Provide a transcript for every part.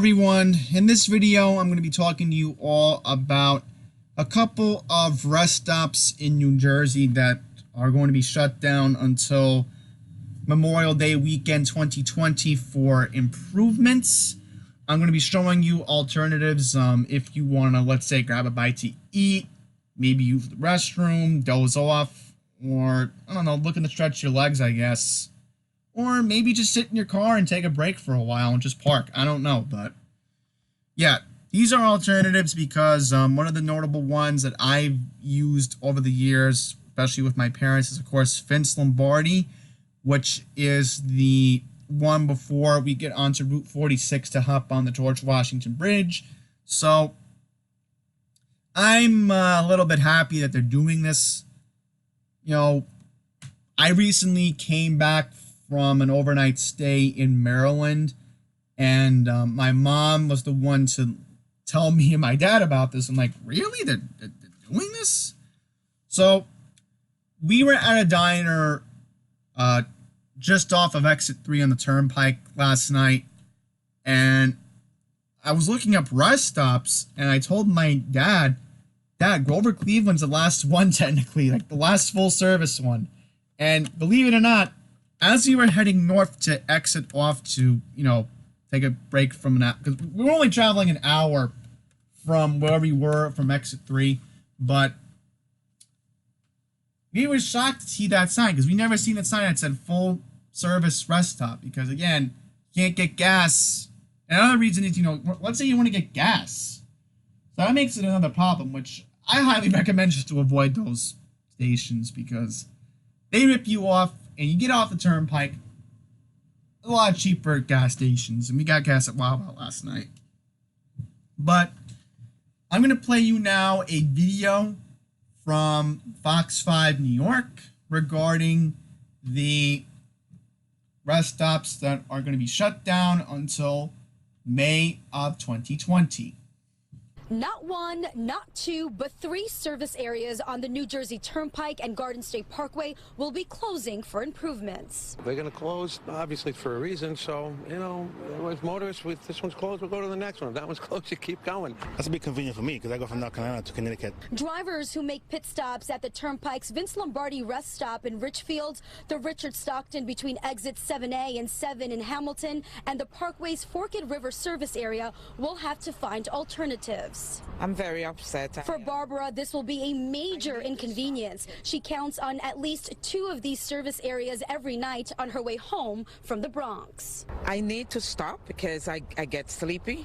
everyone, in this video I'm going to be talking to you all about a couple of rest stops in New Jersey that are going to be shut down until Memorial Day weekend 2020 for improvements. I'm going to be showing you alternatives if you want to, let's say, grab a bite to eat, maybe use the restroom, doze off, or, I don't know, looking to stretch your legs, I guess. Or maybe just sit in your car and take a break for a while and just park. I don't know, but yeah, these are alternatives because one of the notable ones that I've used over the years, especially with my parents, is, of course, Vince Lombardi, which is the one before we get onto Route 46 to hop on the George Washington Bridge. So I'm a little bit happy that they're doing this. You know, I recently came back from an overnight stay in Maryland, and my mom was the one to tell me and my dad about this. I'm like, really? They're doing this? So we were at a diner just off of exit 3 on the Turnpike last night, and I was looking up rest stops, and I told my dad, Grover Cleveland's the last one, technically, like the last full service one. And believe it or not, as we were heading north to exit off to, you know, take a break from an hour, because we were only traveling an hour from where we were from exit 3, but we were shocked to see that sign, because we never seen that sign that said full service rest stop, because again, you can't get gas. And another reason is, you know, let's say you want to get gas. So that makes it another problem, which I highly recommend just to avoid those stations, because they rip you off, and you get off the Turnpike, a lot cheaper gas stations, and we got gas at Wawa last night. But I'm going to play you now a video from Fox 5 New York regarding the rest stops that are going to be shut down until May of 2020. Not one, not two, but 3 service areas on the New Jersey Turnpike and Garden State Parkway will be closing for improvements. They're going to close, obviously, for a reason. So, you know, with motorists, if this one's closed, we'll go to the next one. If that one's closed, you keep going. That's a bit convenient for me because I go from North Carolina to Connecticut. Drivers who make pit stops at the Turnpike's Vince Lombardi rest stop in Richfield, the Richard Stockton between exits 7A and 7 in Hamilton, and the Parkway's Forked River service area will have to find alternatives. I'm very upset. For Barbara, this will be a major inconvenience. She counts on at least 2 of these service areas every night on her way home from the Bronx. I need to stop because I get sleepy.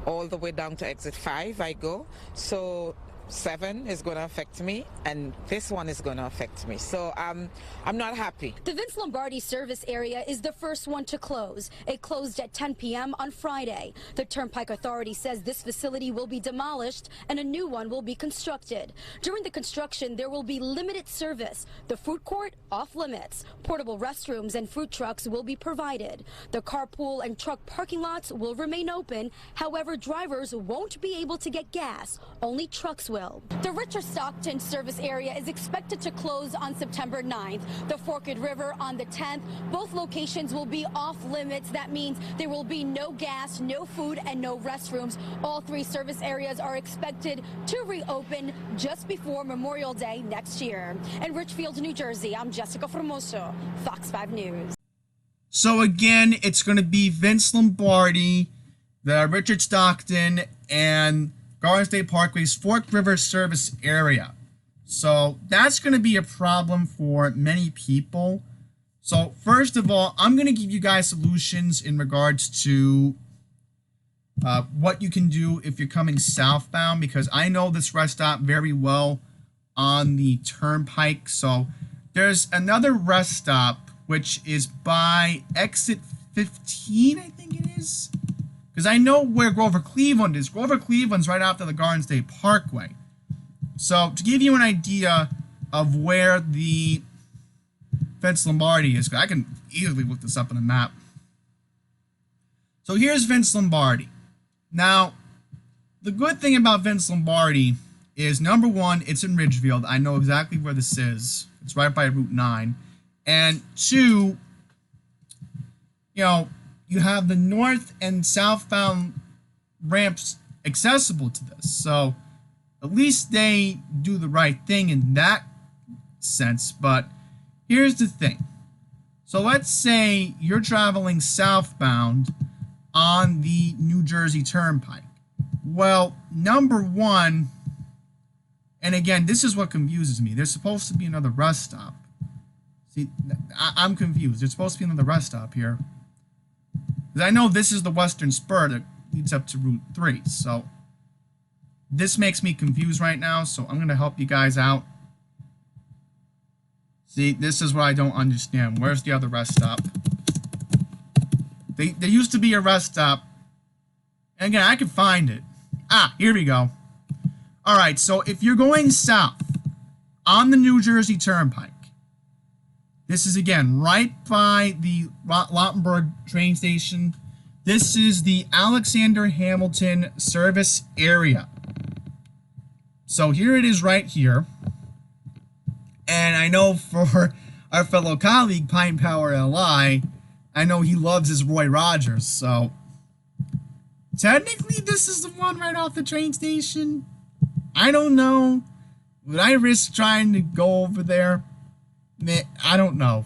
All the way down to exit 5 I go. So 7 is going to affect me, and this one is going to affect me. So I'm not happy. The Vince Lombardi service area is the first one to close. It closed at 10 p.m. on Friday. The Turnpike Authority says this facility will be demolished and a new one will be constructed. During the construction, there will be limited service. The food court off limits. Portable restrooms and food trucks will be provided. The carpool and truck parking lots will remain open. However, drivers won't be able to get gas. Only trucks will. The Richard Stockton service area is expected to close on September 9th. The Forked River on the 10th. Both locations will be off limits. That means there will be no gas, no food, and no restrooms. All 3 service areas are expected to reopen just before Memorial Day next year. In Richfield, New Jersey, I'm Jessica Formoso, Fox 5 News. So again, it's going to be Vince Lombardi, the Richard Stockton, and Garden State Parkway's Forked River service area. So that's going to be a problem for many people. So first of all, I'm going to give you guys solutions in regards to what you can do if you're coming southbound, because I know this rest stop very well on the Turnpike. So there's another rest stop which is by exit 15, I think it is. Because I know where Grover Cleveland is. Grover Cleveland's right after the Garden State Parkway. So, to give you an idea of where the Vince Lombardi is, I can easily look this up on a map. So, here's Vince Lombardi. Now, the good thing about Vince Lombardi is, number one, it's in Ridgefield. I know exactly where this is. It's right by Route 9. And 2, you know, you have the north and southbound ramps accessible to this. So at least they do the right thing in that sense. But here's the thing. So let's say you're traveling southbound on the New Jersey Turnpike. Well, number one, and again, this is what confuses me. There's supposed to be another rest stop. See, I'm confused. There's supposed to be another rest stop here. Because I know this is the western spur that leads up to Route 3. So this makes me confused right now. So I'm going to help you guys out. See, this is what I don't understand. Where's the other rest stop? There used to be a rest stop. And again, I can find it. Ah, here we go. Alright, so if you're going south on the New Jersey Turnpike, this is again right by the Lautenberg train station. This is the Alexander Hamilton service area. So here it is right here. And I know for our fellow colleague, Pine Power LI, I know he loves his Roy Rogers. So technically this is the one right off the train station. I don't know. Would I risk trying to go over there? I don't know.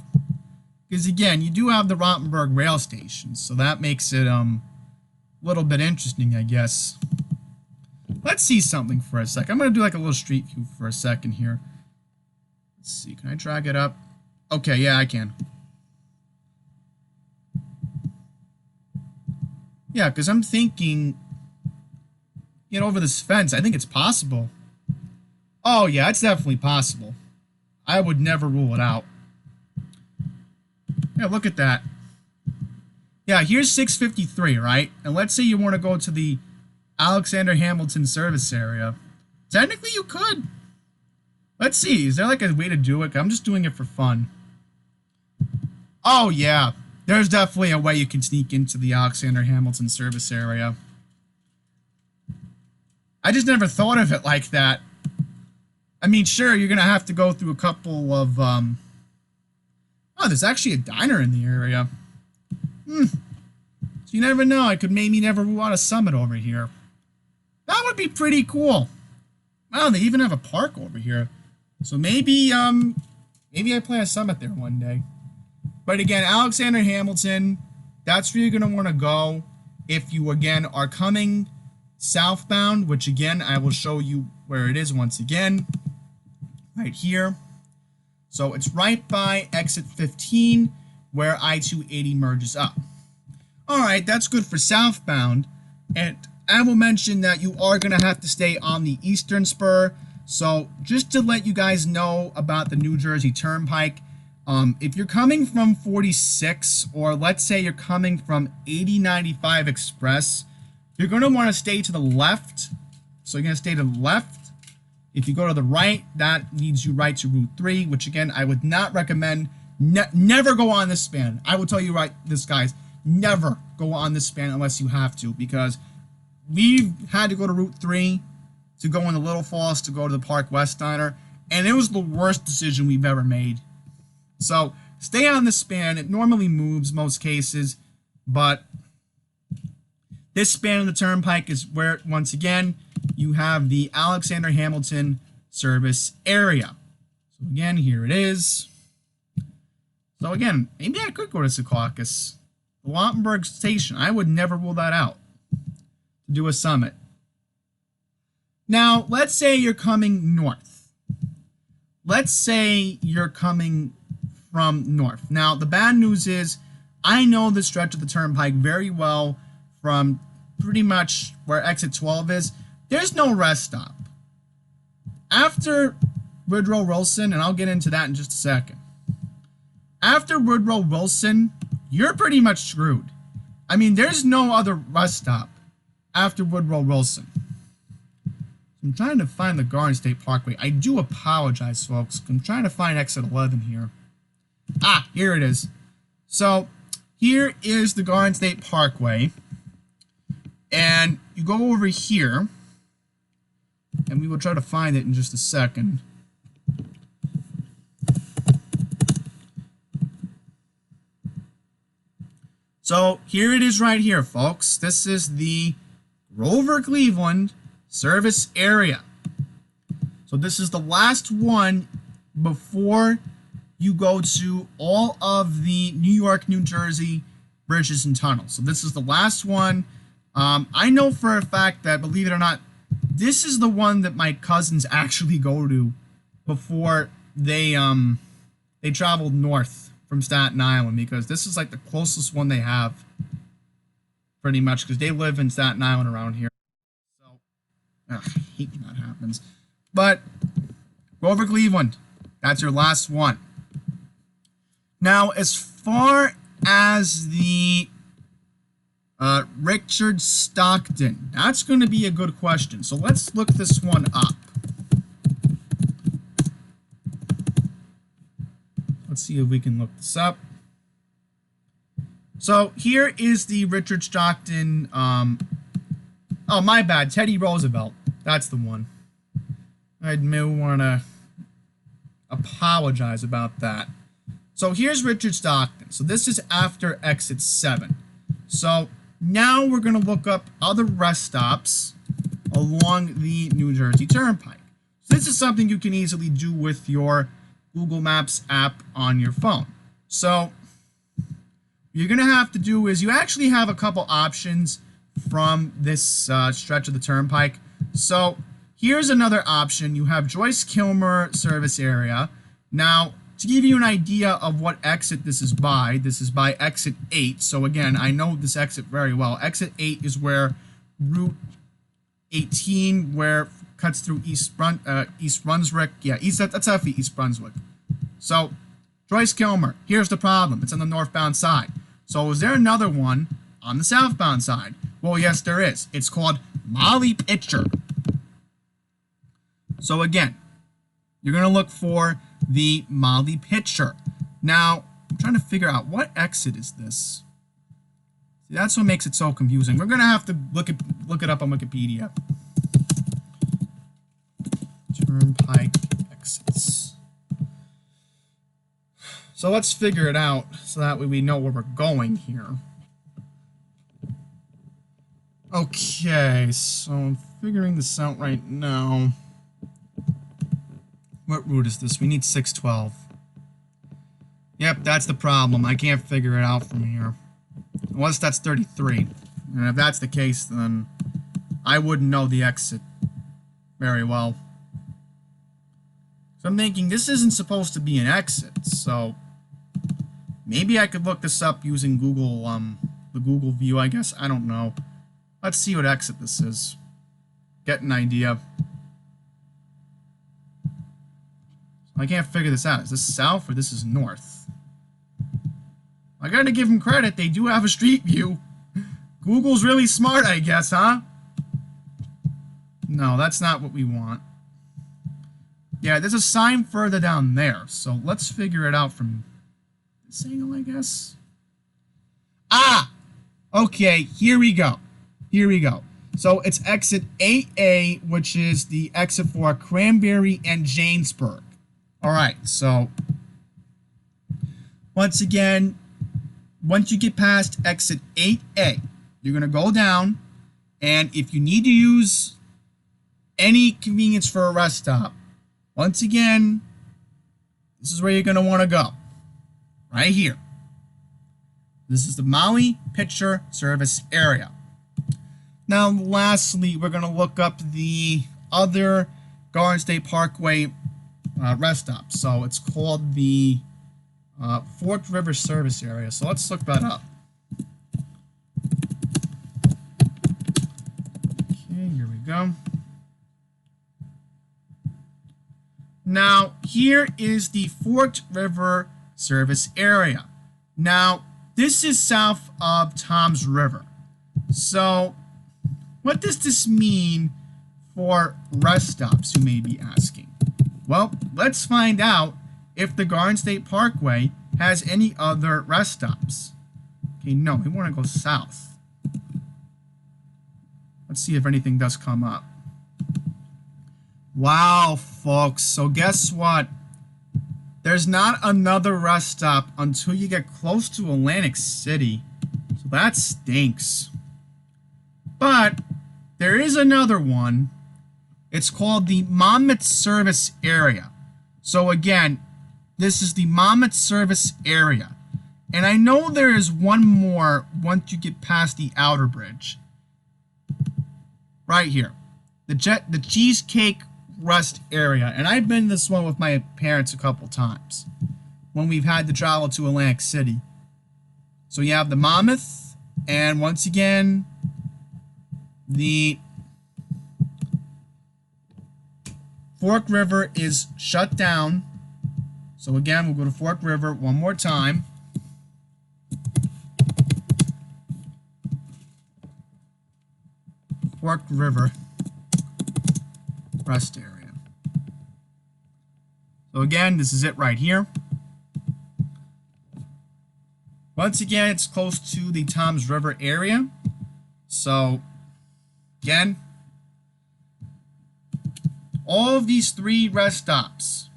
Because again, you do have the Rottenberg rail station, so that makes it a little bit interesting, I guess. Let's see something for a sec. I'm going to do like a little street view for a second here. Let's see. Can I drag it up? Okay, yeah, I can. Yeah, because I'm thinking, get over this fence. I think it's possible. Oh, yeah, it's definitely possible. I would never rule it out. Yeah, look at that. Yeah, here's 653, right? And let's say you want to go to the Alexander Hamilton service area. Technically, you could. Let's see. Is there like a way to do it? I'm just doing it for fun. Oh, yeah. There's definitely a way you can sneak into the Alexander Hamilton service area. I just never thought of it like that. I mean, sure, you're going to have to go through a couple of, oh, there's actually a diner in the area. So you never know. I could maybe never rule out a summit over here. That would be pretty cool. Wow, they even have a park over here. So maybe, maybe I play a summit there one day. But again, Alexander Hamilton, that's where you're going to want to go if you, again, are coming southbound, which, again, I will show you where it is once again. Right here. So it's right by exit 15 where I-280 merges up. Alright, that's good for southbound. And I will mention that you are going to have to stay on the eastern spur. So just to let you guys know about the New Jersey Turnpike, if you're coming from 46, or let's say you're coming from 8095 Express, you're going to want to stay to the left. So you're going to stay to the left. If you go to the right, that leads you right to Route 3, which again, I would not recommend. Never go on this span. I will tell you right this, guys. Never go on this span unless you have to, because we've had to go to Route 3 to go into Little Falls to go to the Park West Diner, and it was the worst decision we've ever made. So stay on this span. It normally moves most cases, but this span of the turnpike is where, once again, you have the Alexander Hamilton service area. So again, here it is. So again, maybe I could go to Secaucus. The Lautenberg station, I would never rule that out to do a summit. Now, let's say you're coming north. Let's say you're coming from north. Now, the bad news is I know the stretch of the turnpike very well from pretty much where exit 12 is. There's no rest stop. After Woodrow Wilson, and I'll get into that in just a second. After Woodrow Wilson, you're pretty much screwed. I mean, there's no other rest stop after Woodrow Wilson. I'm trying to find the Garden State Parkway. I do apologize, folks. I'm trying to find exit 11 here. Ah, here it is. So, here is the Garden State Parkway. And you go over here, and we will try to find it in just a second. So here it is right here, folks. This is the Grover Cleveland service area. So this is the last one before you go to all of the New York, New Jersey bridges and tunnels. So this is the last one. I know for a fact that, believe it or not, this is the one that my cousins actually go to before they traveled north from Staten Island, because this is like the closest one they have, pretty much, because they live in Staten Island around here. So, I hate when that happens. But Grover Cleveland, that's your last one. Now, as far as the Richard Stockton, that's going to be a good question. So let's look this one up. Let's see if we can look this up. So here is the Richard Stockton. Oh, my bad. Teddy Roosevelt. That's the one. I may want to apologize about that. So here's Richard Stockton. So this is after exit 7. So now we're going to look up other rest stops along the New Jersey Turnpike. So this is something you can easily do with your Google Maps app on your phone. So what you're going to have to do is you actually have a couple options from this stretch of the Turnpike. So here's another option. You have Joyce-Kilmer service area. Now, to give you an idea of what exit this is by exit 8. So again, I know this exit very well. Exit 8 is where Route 18, where it cuts through East Brunswick. Yeah, that's definitely East Brunswick. So, Joyce-Kilmer, here's the problem. It's on the northbound side. So is there another one on the southbound side? Well, yes, there is. It's called Molly Pitcher. So again, you're going to look for the Molly Pitcher. Now, I'm trying to figure out what exit is this. See, that's what makes it so confusing. We're going to have to look it up on Wikipedia. Turnpike exits. So let's figure it out so that way we know where we're going here. Okay, so I'm figuring this out right now. What route is this? We need 612. Yep, that's the problem. I can't figure it out from here. Unless that's 33. And if that's the case, then I wouldn't know the exit very well. So I'm thinking this isn't supposed to be an exit, so maybe I could look this up using Google, the Google view, I guess. I don't know. Let's see what exit this is. Get an idea. I can't figure this out. Is this south or this is north? I gotta give them credit. They do have a street view. Google's really smart, I guess, huh? No, that's not what we want. Yeah, there's a sign further down there. So let's figure it out from this angle, I guess. Ah! Okay, here we go. Here we go. So it's exit 8A, which is the exit for Cranberry and Jamesburg. Alright, so once again, once you get past exit 8A, you're going to go down, and if you need to use any convenience for a rest stop, once again, this is where you're going to want to go. Right here. This is the Molly Pitcher service area. Now, lastly, we're going to look up the other Garden State Parkway rest stop. So it's called the Fork River service area. So let's look that up. Okay, here we go. Now, here is the Forked River service area. Now, this is south of Toms River. So, what does this mean for rest stops, you may be asking? Well, let's find out if the Garden State Parkway has any other rest stops. Okay, no, we want to go south. Let's see if anything does come up. Wow, folks, so guess what? There's not another rest stop until you get close to Atlantic City. So that stinks. But there is another one. It's called the Monmouth Service Area. So again, this is the Monmouth Service Area. And I know there is one more once you get past the outer bridge. Right here. The Cheesecake Rest Area. And I've been to this one with my parents a couple times when we've had to travel to Atlantic City. So you have the Monmouth, and once again, the Fork River is shut down. So again, we'll go to Fork River one more time. Fork River Rest Area. So again, this is it right here. Once again, it's close to the Toms River area. So again, all of these 3 rest stops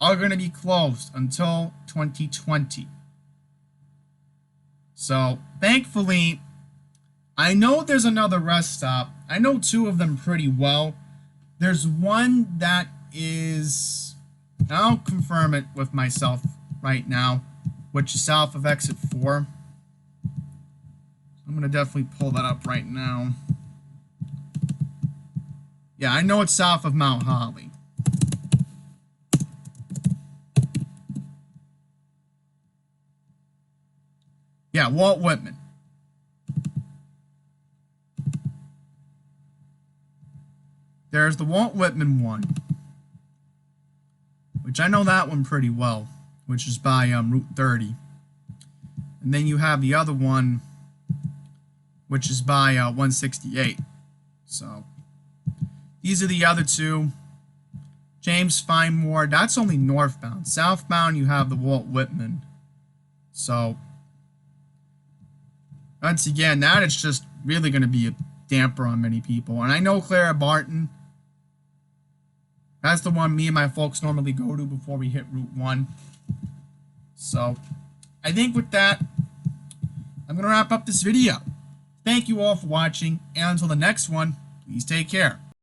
are going to be closed until 2020. So thankfully, I know there's another rest stop. I know 2 of them pretty well. There's one that is, I'll confirm it with myself right now, which is south of exit 4. I'm going to definitely pull that up right now. Yeah, I know it's south of Mount Holly. Yeah, Walt Whitman. There's the Walt Whitman one, which I know that one pretty well, which is by Route 30. And then you have the other one, which is by 168. So these are the other 2. James Fine-Moore, that's only northbound. Southbound, you have the Walt Whitman. So once again, that is just really going to be a damper on many people. And I know Clara Barton, that's the one me and my folks normally go to before we hit Route 1. So I think with that, I'm going to wrap up this video. Thank you all for watching, and until the next one, please take care.